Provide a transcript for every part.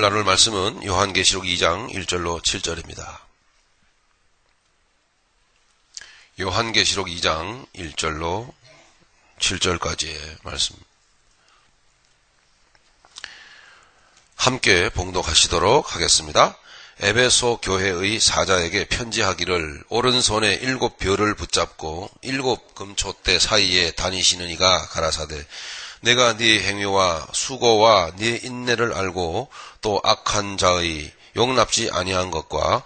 오늘 나눌 말씀은 요한계시록 2장 1절로 7절입니다. 요한계시록 2장 1절로 7절까지의 말씀. 함께 봉독하시도록 하겠습니다. 에베소 교회의 사자에게 편지하기를 오른손에 7별을 붙잡고 7 금초대 사이에 다니시는 이가 가라사대 내가 네 행위와 수고와 네 인내를 알고 또 악한 자의 용납지 아니한 것과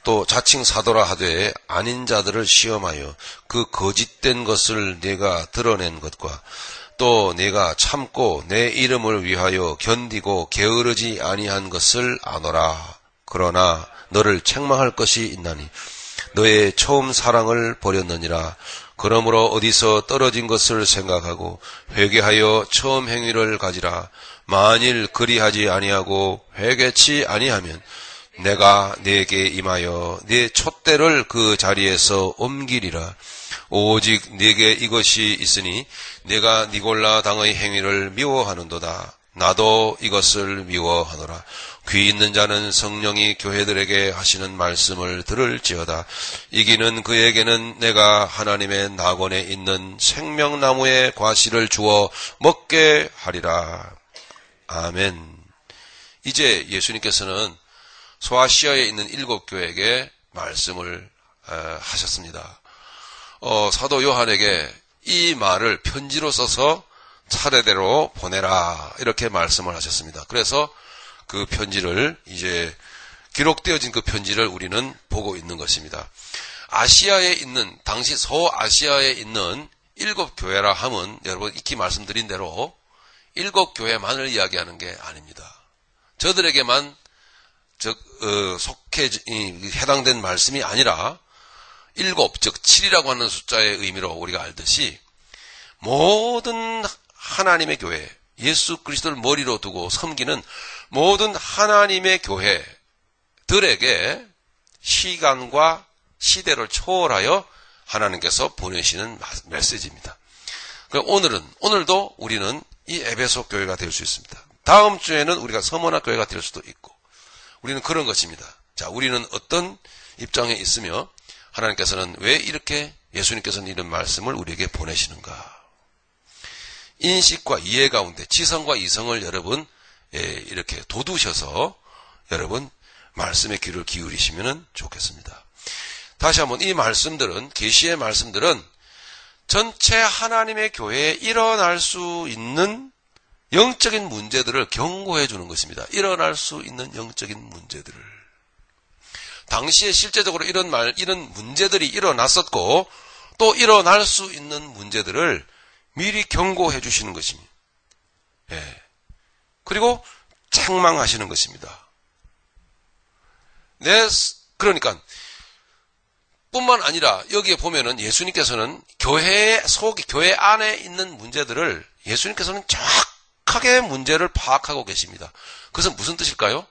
또 자칭 사도라 하되 아닌 자들을 시험하여 그 거짓된 것을 네가 드러낸 것과 또 네가 참고 내 이름을 위하여 견디고 게으르지 아니한 것을 아노라. 그러나 너를 책망할 것이 있나니 너의 처음 사랑을 버렸느니라. 그러므로 어디서 떨어진 것을 생각하고 회개하여 처음 행위를 가지라. 만일 그리하지 아니하고 회개치 아니하면 내가 네게 임하여 네 촛대를 그 자리에서 옮기리라. 오직 네게 이것이 있으니 내가 니골라 당의 행위를 미워하는도다. 나도 이것을 미워하노라. 귀 있는 자는 성령이 교회들에게 하시는 말씀을 들을지어다. 이기는 그에게는 내가 하나님의 낙원에 있는 생명나무의 과실을 주어 먹게 하리라. 아멘. 이제 예수님께서는 소아시아에 있는 7교회에게 말씀을 하셨습니다. 사도 요한에게 이 말을 편지로 써서 차례대로 보내라 이렇게 말씀을 하셨습니다. 그래서 그 편지를 이제 기록되어진 그 편지를 우리는 보고 있는 것입니다. 아시아에 있는 당시 서아시아에 있는 7교회라 하면 여러분 익히 말씀드린 대로 7교회만을 이야기하는 게 아닙니다. 저들에게만 해당된 말씀이 아니라 7, 즉 7이라고 하는 숫자의 의미로 우리가 알듯이 모든 하나님의 교회, 예수 그리스도를 머리로 두고 섬기는 모든 하나님의 교회들에게 시간과 시대를 초월하여 하나님께서 보내시는 메시지입니다. 오늘도 우리는 이 에베소 교회가 될 수 있습니다. 다음 주에는 우리가 서머나 교회가 될 수도 있고, 우리는 그런 것입니다. 자, 우리는 어떤 입장에 있으며 하나님께서는 왜 이렇게 예수님께서는 이런 말씀을 우리에게 보내시는가? 인식과 이해 가운데 지성과 이성을 여러분 이렇게 돋우셔서 여러분 말씀의 귀를 기울이시면 좋겠습니다. 다시 한번 이 말씀들은, 계시의 말씀들은 전체 하나님의 교회에 일어날 수 있는 영적인 문제들을 경고해 주는 것입니다. 일어날 수 있는 영적인 문제들을. 당시에 실제적으로 이런 문제들이 일어났었고 또 일어날 수 있는 문제들을 미리 경고해 주시는 것입니다. 예. 그리고 책망하시는 것입니다. 그러니까 뿐만 아니라 여기에 보면은 예수님께서는 교회 안에 있는 문제들을 예수님께서는 정확하게 문제를 파악하고 계십니다. 그것은 무슨 뜻일까요?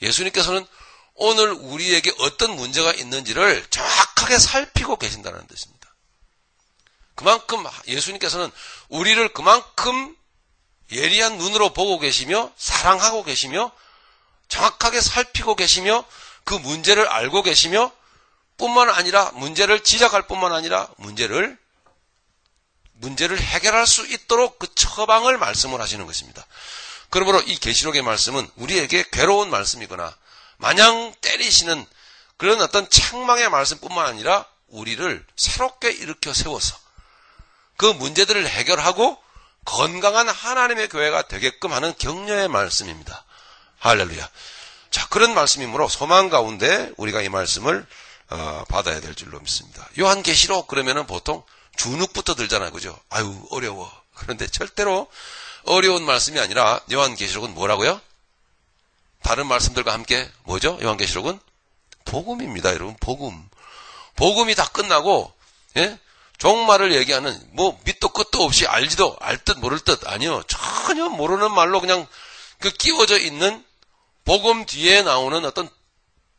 예수님께서는 오늘 우리에게 어떤 문제가 있는지를 정확하게 살피고 계신다는 뜻입니다. 그만큼 예수님께서는 우리를 그만큼 예리한 눈으로 보고 계시며 사랑하고 계시며 정확하게 살피고 계시며 그 문제를 알고 계시며 뿐만 아니라 문제를 지적할 뿐만 아니라 문제를 해결할 수 있도록 그 처방을 말씀을 하시는 것입니다. 그러므로 이 계시록의 말씀은 우리에게 괴로운 말씀이거나 마냥 때리시는 그런 어떤 책망의 말씀뿐만 아니라 우리를 새롭게 일으켜 세워서 그 문제들을 해결하고 건강한 하나님의 교회가 되게끔 하는 격려의 말씀입니다. 할렐루야. 자, 그런 말씀이므로 소망 가운데 우리가 이 말씀을 받아야 될 줄로 믿습니다. 요한계시록 그러면은 보통 주눅부터 들잖아요. 그죠? 아유, 어려워. 그런데 절대로 어려운 말씀이 아니라 요한계시록은 뭐라고요? 다른 말씀들과 함께 뭐죠? 요한계시록은 복음입니다. 여러분, 복음. 복음이 다 끝나고 종말을 얘기하는 밑도 끝도 없이 알 듯 모를 듯 아니요. 전혀 모르는 말로 그냥 그 끼워져 있는 복음 뒤에 나오는 어떤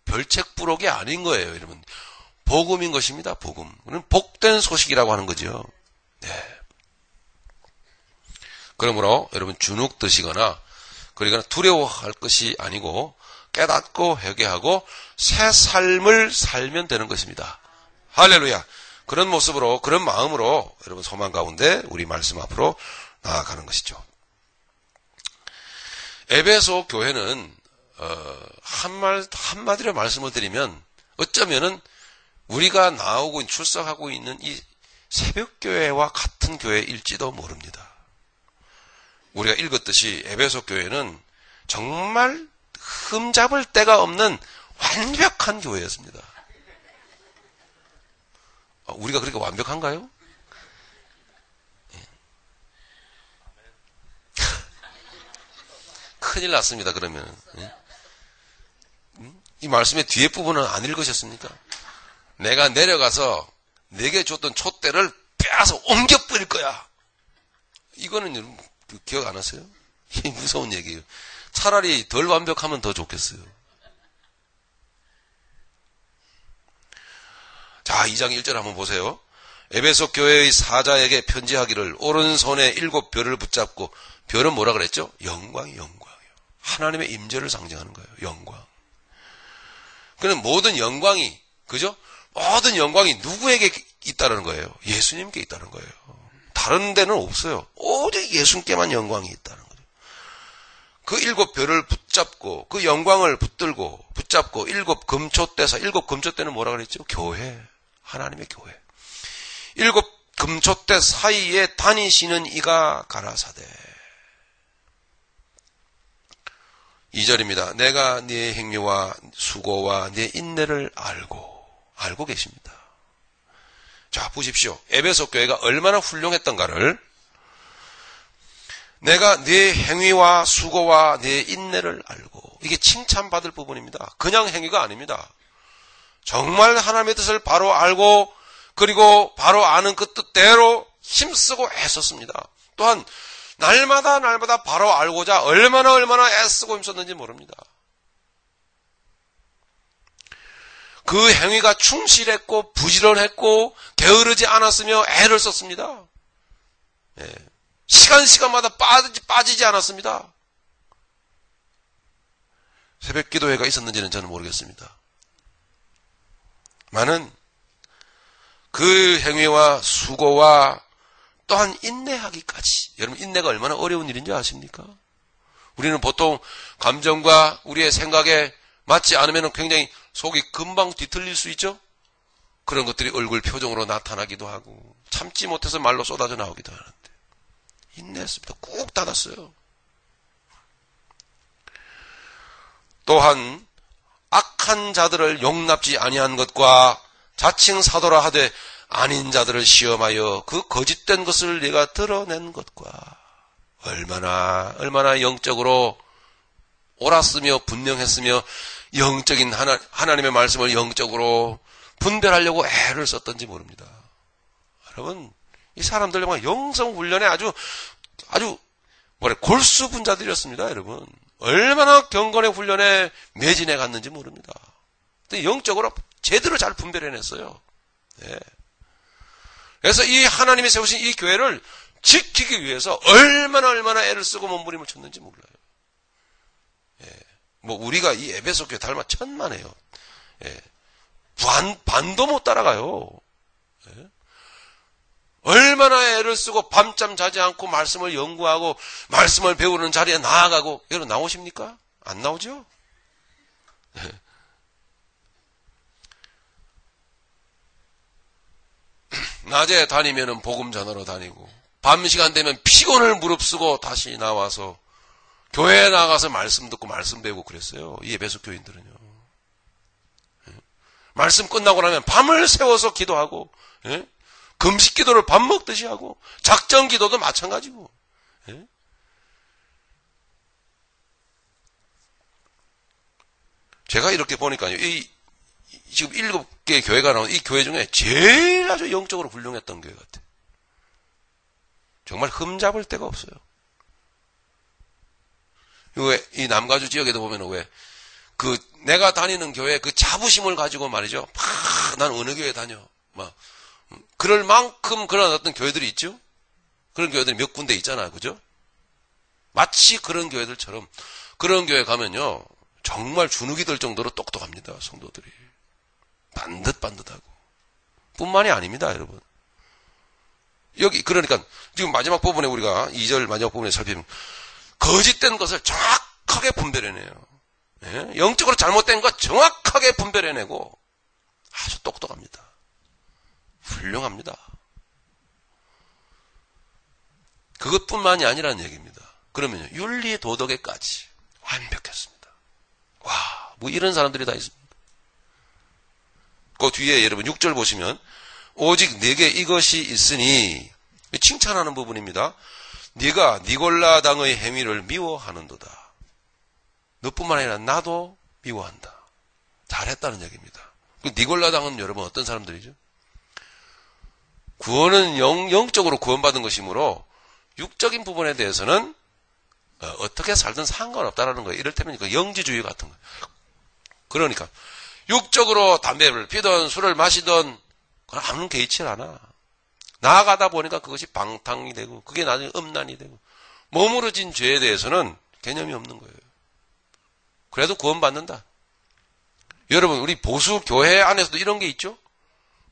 별책부록이 아닌 거예요. 여러분. 복음인 것입니다. 복음. 그건 복된 소식이라고 하는 거죠. 네. 그러므로 여러분 주눅 드시거나 그러니까 두려워할 것이 아니고 깨닫고 회개하고 새 삶을 살면 되는 것입니다. 할렐루야. 그런 모습으로, 그런 마음으로 여러분 소망 가운데 우리 말씀 앞으로 나아가는 것이죠. 에베소 교회는 한마디로 말씀을 드리면 어쩌면은 우리가 나오고 출석하고 있는 이 새벽교회와 같은 교회일지도 모릅니다. 우리가 읽었듯이 에베소 교회는 정말 흠잡을 데가 없는 완벽한 교회였습니다. 우리가 그렇게 완벽한가요? 큰일 났습니다. 그러면 이 말씀의 뒤에 부분은 안 읽으셨습니까? 내가 내려가서 내게 줬던 촛대를 빼앗아 옮겨버릴 거야. 이거는 여러분 기억 안 하세요? 이게 무서운 얘기예요. 차라리 덜 완벽하면 더 좋겠어요. 자, 2장 1절 한번 보세요. 에베소 교회의 사자에게 편지하기를 오른손에 7별을 붙잡고, 별은 뭐라 그랬죠? 영광이에요. 하나님의 임재를 상징하는 거예요. 영광. 그는 모든 영광이, 그죠? 모든 영광이 누구에게 있다는 거예요? 예수님께 있다는 거예요. 다른 데는 없어요. 오직 예수님께만 영광이 있다는 거죠. 그 7별을 붙잡고, 그 영광을 붙들고, 붙잡고, 7금초대사, 7금초대는 뭐라 그랬죠? 교회. 하나님의 교회. 7금초대 사이에 다니시는 이가 가라사대. 2절입니다. 내가 네 행위와 수고와 네 인내를 알고 계십니다. 자, 보십시오. 에베소 교회가 얼마나 훌륭했던가를, 내가 네 행위와 수고와 네 인내를 알고, 이게 칭찬받을 부분입니다. 그냥 행위가 아닙니다. 정말 하나님의 뜻을 바로 알고, 그리고 바로 아는 그 뜻대로 힘쓰고 애썼습니다. 또한 날마다 바로 알고자 얼마나 애쓰고 힘썼는지 모릅니다. 그 행위가 충실했고 부지런했고 게으르지 않았으며 애를 썼습니다. 예. 시간마다 빠지지 않았습니다. 새벽 기도회가 있었는지는 저는 모르겠습니다. 많은 그 행위와 수고와 또한 인내하기까지. 여러분, 인내가 얼마나 어려운 일인지 아십니까? 우리는 보통 감정과 우리의 생각에 맞지 않으면 굉장히 속이 금방 뒤틀릴 수 있죠? 그런 것들이 얼굴 표정으로 나타나기도 하고, 참지 못해서 말로 쏟아져 나오기도 하는데, 인내했습니다. 꾹 닫았어요. 또한 악한 자들을 용납지 아니한 것과 자칭 사도라 하되 아닌 자들을 시험하여 그 거짓된 것을 네가 드러낸 것과, 얼마나 영적으로 옳았으며 분명했으며 영적인 하나님의 말씀을 영적으로 분별하려고 애를 썼던지 모릅니다. 여러분, 이 사람들 정말 영성 훈련에 아주 골수분자들이었습니다. 여러분, 얼마나 경건의 훈련에 매진해 갔는지 모릅니다. 근데 영적으로 제대로 잘 분별해냈어요. 네. 그래서 이 하나님이 세우신 이 교회를 지키기 위해서 얼마나 애를 쓰고 몸부림을 쳤는지 몰라요. 예. 우리가 이 에베소 교회 닮아 천만해요. 예. 반도 못 따라가요. 예. 얼마나 애를 쓰고 밤잠 자지 않고 말씀을 연구하고 말씀을 배우는 자리에 나아가고. 여러분 나오십니까? 안 나오죠? 예. 낮에 다니면은 복음 전하러 다니고, 밤 시간 되면 피곤을 무릅쓰고 다시 나와서 교회에 나가서 말씀 듣고 말씀 배우고 그랬어요. 이 에베소 교인들은요. 예? 말씀 끝나고 나면 밤을 새워서 기도하고, 예? 금식 기도를 밥 먹듯이 하고, 작정 기도도 마찬가지고. 예? 제가 이렇게 보니까요, 지금 7개의 교회가 나온 이 교회 중에 제일 아주 영적으로 훌륭했던 교회 같아요. 정말 흠잡을 데가 없어요. 이 남가주 지역에도 보면 내가 다니는 교회 그 자부심을 가지고 말이죠. 난 어느 교회 다녀. 그럴 만큼 그런 어떤 교회들이 있죠? 그런 교회들이 몇 군데 있잖아요. 그죠? 마치 그런 교회들처럼 그런 교회 가면요. 정말 주눅이 들 정도로 똑똑합니다. 성도들이. 반듯반듯하고. 뿐만이 아닙니다. 여러분. 여기 그러니까 지금 마지막 부분에 우리가 2절 마지막 부분에 살피면 거짓된 것을 정확하게 분별해내요. 예? 영적으로 잘못된 것 정확하게 분별해내고 아주 똑똑합니다. 훌륭합니다. 그것뿐만이 아니라는 얘기입니다. 그러면요, 윤리 도덕에까지 완벽했습니다. 와, 뭐 이런 사람들이 다 있습니다. 그 뒤에 여러분 6절 보시면 오직 네게 이것이 있으니 칭찬하는 부분입니다. 네가 니골라당의 행위를 미워하는도다. 너뿐만 아니라 나도 미워한다. 잘했다는 얘기입니다. 니골라당은 여러분 어떤 사람들이죠? 구원은 영적으로 구원받은 것이므로 육적인 부분에 대해서는 어떻게 살든 상관없다라는 거예요. 이를테면 영지주의 같은 거예요. 그러니까 육적으로 담배를 피든 술을 마시든 그건 아무런 개의치를 않아. 나아가다 보니까 그것이 방탕이 되고 그게 나중에 음란이 되고 머무러진 죄에 대해서는 개념이 없는 거예요. 그래도 구원받는다. 여러분 우리 보수 교회 안에서도 이런 게 있죠.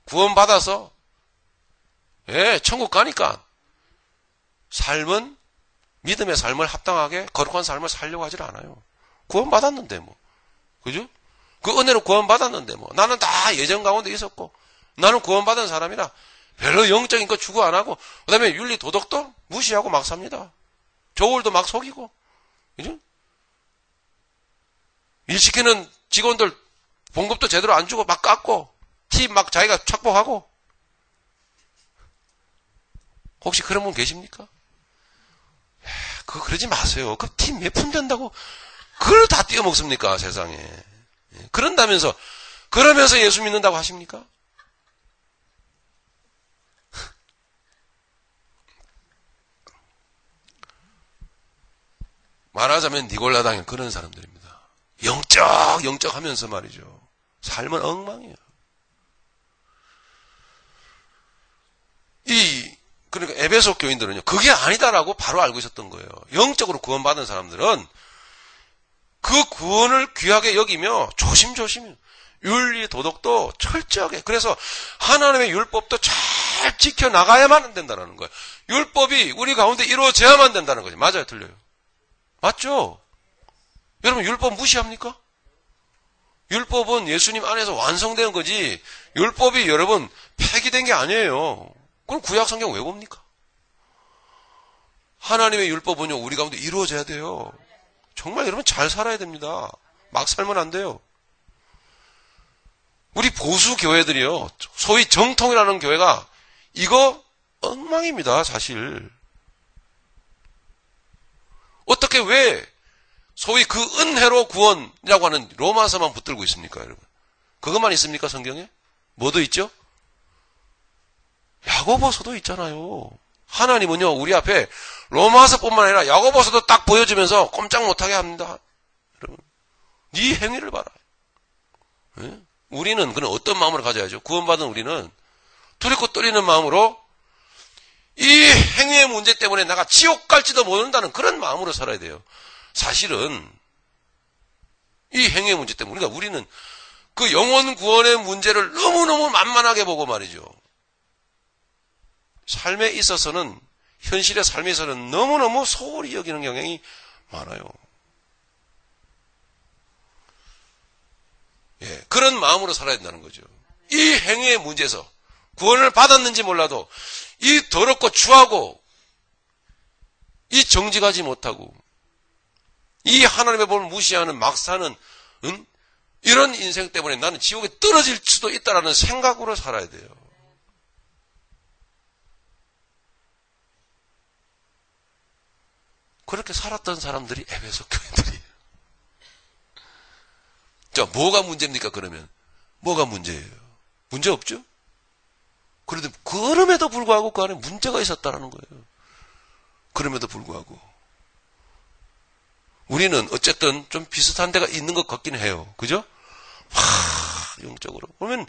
구원받아서 천국 가니까 삶은 믿음의 삶을 합당하게 거룩한 삶을 살려고 하질 않아요. 구원받았는데 뭐. 그죠? 그 은혜로 구원받았는데 뭐. 나는 다 예전 가운데 있었고 나는 구원받은 사람이라 별로 영적인 거 추구 안 하고 그 다음에 윤리 도덕도 무시하고 막 삽니다. 조울도 막 속이고. 그죠? 일 시키는 직원들 봉급도 제대로 안 주고 막 깎고 팁 막 자기가 착복하고. 혹시 그런 분 계십니까? 그거 그러지 마세요. 그 팁 몇 푼 된다고 그걸 다 띄어먹습니까 세상에. 그런다면서 그러면서 예수 믿는다고 하십니까? 말하자면 니골라당의 그런 사람들입니다. 영적 하면서 말이죠. 삶은 엉망이에요. 그러니까 에베소 교인들은요, 그게 아니다라고 바로 알고 있었던 거예요. 영적으로 구원받은 사람들은 그 구원을 귀하게 여기며 조심조심 윤리 도덕도 철저하게, 그래서 하나님의 율법도 잘 지켜나가야만 된다는 거예요. 율법이 우리 가운데 이루어져야만 된다는 거죠. 맞아요, 틀려요? 맞죠? 여러분 율법 무시합니까? 율법은 예수님 안에서 완성된 거지 율법이 여러분 폐기된 게 아니에요. 그럼 구약 성경 왜 봅니까? 하나님의 율법은요 우리 가운데 이루어져야 돼요. 정말 여러분 잘 살아야 됩니다. 막 살면 안 돼요. 우리 보수 교회들이요 소위 정통이라는 교회가 이거 엉망입니다. 사실 어떻게 왜 소위 그 은혜로 구원이라고 하는 로마서만 붙들고 있습니까, 여러분? 그것만 있습니까, 성경에? 뭐도 있죠? 야고보서도 있잖아요. 하나님은요, 우리 앞에 로마서뿐만 아니라 야고보서도 딱 보여주면서 꼼짝 못하게 합니다. 여러분, 네 행위를 봐라. 네? 우리는 그는 어떤 마음으로 가져야죠? 구원받은 우리는 두렵고 떨리는 마음으로 이 행위의 문제 때문에 내가 지옥 갈지도 모른다는 그런 마음으로 살아야 돼요. 사실은 이 행위의 문제 때문에 우리는 그 영혼 구원의 문제를 너무너무 만만하게 보고 말이죠. 삶에 있어서는 현실의 삶에 있어서는 너무너무 소홀히 여기는 경향이 많아요. 그런 마음으로 살아야 된다는 거죠. 이 행위의 문제에서 구원을 받았는지 몰라도 이 더럽고 추하고 이 정직하지 못하고 이 하나님의 법을 무시하는 막 사는 이런 인생 때문에 나는 지옥에 떨어질 수도 있다는 생각으로 살아야 돼요. 그렇게 살았던 사람들이 에베소 교회들이에요. 자, 뭐가 문제입니까 그러면? 뭐가 문제예요? 문제 없죠? 그럼에도 불구하고 그 안에 문제가 있었다는 거예요. 그럼에도 불구하고 우리는 어쨌든 좀 비슷한 데가 있는 것 같긴 해요. 그죠? 영적으로. 그러면